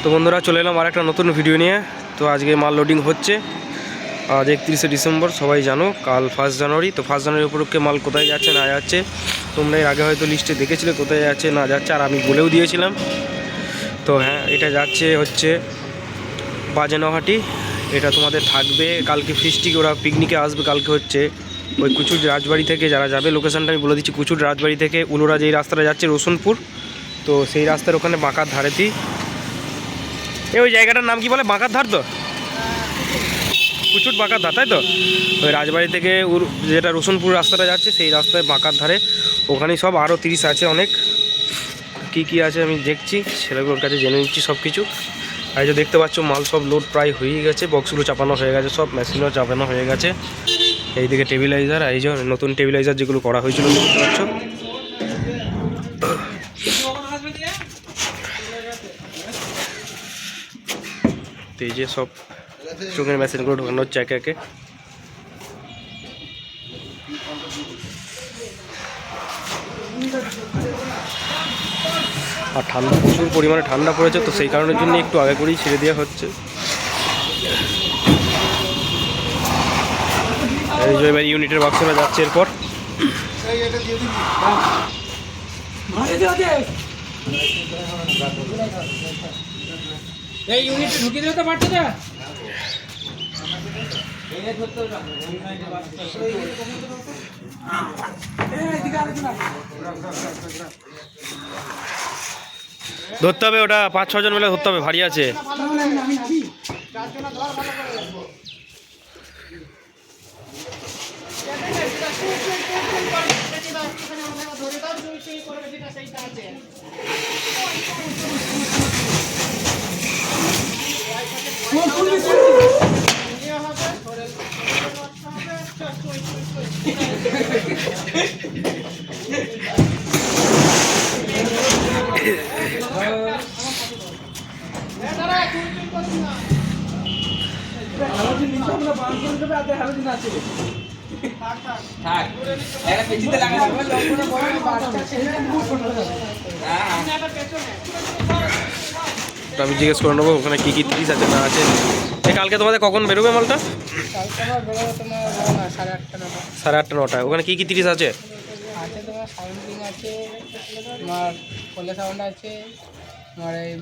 তো বন্ধুরা চলে এলাম আর একটা নতুন ভিডিও নিয়ে। তো আজকে মাল লোডিং হচ্ছে। আজ 31শে ডিসেম্বর, সবাই জানো কাল 1 জানুয়ারি। তো 1 জানুয়ারি উপলক্ষে মাল কোথায় যাচ্ছে না যাচ্ছে তোমরা এর আগে হয়তো লিস্টে দেখেছিলে কোথায় যাচ্ছে না যাচ্ছে, আর আমি বলেও দিয়েছিলাম। তো হ্যাঁ, এটা যাচ্ছে হচ্ছে বাজেনহাটি। এটা তোমাদের থাকবে কালকে ফিস্টিকে, ওরা পিকনিকে আসবে কালকে। হচ্ছে ওই কুচুর রাজবাড়ি থেকে যারা যাবে, লোকেশানটা আমি বলে দিচ্ছি। কুচুর রাজবাড়ি থেকে উলুরা যেই রাস্তাটা যাচ্ছে রসুনপুর, তো সেই রাস্তার ওখানে বাঁকার ধারেতেই ওই জায়গাটার নাম কি বলে, বাঁকার ধার, তো কুচুট বাঁকার ধার, তাই তো। ওই রাজবাড়ি থেকে যেটা রসুনপুর রাস্তাটা যাচ্ছে সেই রাস্তায় বাঁকার ধারে, ওখানেই সব। আরও 30 আছে, অনেক কি আছে আমি দেখছি, ছেলেগুলোর কাছে জেনে নিচ্ছি সব কিছু। আর যে দেখতে পাচ্ছ মাল সব লোড প্রায় হয়েই গেছে, বক্সগুলো চাপানো হয়ে গেছে, সব মেশিনও চাপানো হয়ে গেছে। এইদিকে টেবিলাইজার, এই যে নতুন টেবিলাইজার যেগুলো করা হয়েছিল দেখতে পাচ্ছ। তো এই যে সব চোখের মেশিনগুলো ঢোকানো হচ্ছে একে একে। আর ঠান্ডা, প্রচুর পরিমাণে ঠান্ডা পড়েছে, তো সেই কারণের জন্য একটু আগে করেই ছেড়ে দেওয়া হচ্ছে। এই যে এবার ইউনিটের বাক্সটা যাচ্ছে এরপর। এই ইউনিট ঢুকিয়ে দিলে তো পারছে না। ধরতে হবে, ওটা 5-6 জন মিলে ধরতে হবে, ভারী আছে। আমি জিজ্ঞেস করে নেবো ওখানে কি কি 30 আছে না আছে। কালকে তোমাদের কখন বেরোবে মালটা? 8:30-9টায়। ওখানে কি কি 30 আছে? তোমার সাউন্ডিং আছে, তোমার ফোলে সাউন্ড আছে, তোমার এই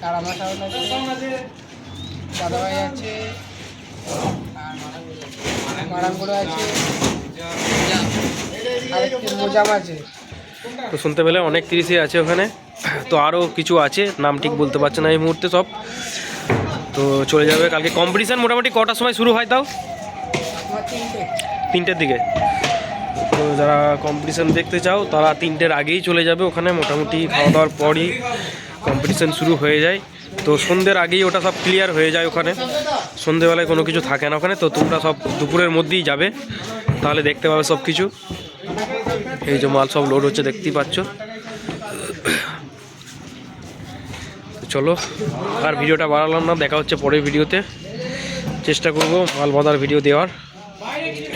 তারামা সাউন্ড আছে, দাদাভাই আছে, মারাঙ্গুলো আছে, আর মোজাম আছে। তো শুনতে পেলে অনেক 30ই আছে ওখানে। তো আরও কিছু আছে, নাম ঠিক বলতে পারছে না এই মুহূর্তে সব। তো চলে যাবে কালকে। কম্পিটিশান মোটামুটি কটার সময় শুরু হয় তাও? 3টের দিকে। তো যারা কম্পিটিশান দেখতে চাও তারা 3টের আগেই চলে যাবে ওখানে। মোটামুটি খাওয়া দাওয়ার পরই কম্পিটিশান শুরু হয়ে যায়। তো সন্ধ্যের আগেই ওটা সব ক্লিয়ার হয়ে যায় ওখানে, সন্ধ্যেবেলায় কোনো কিছু থাকে না ওখানে। তো তোমরা সব দুপুরের মধ্যেই যাবে, তাহলে দেখতে পাবে সব কিছু। এই যে মাল সব লোড হচ্ছে দেখতেই পাচ্ছ। চলো আর ভিডিওটা বাড়ালাম না, দেখা হচ্ছে পরের ভিডিওতে। চেষ্টা করবো মাল বাঁধার ভিডিও দেওয়ার।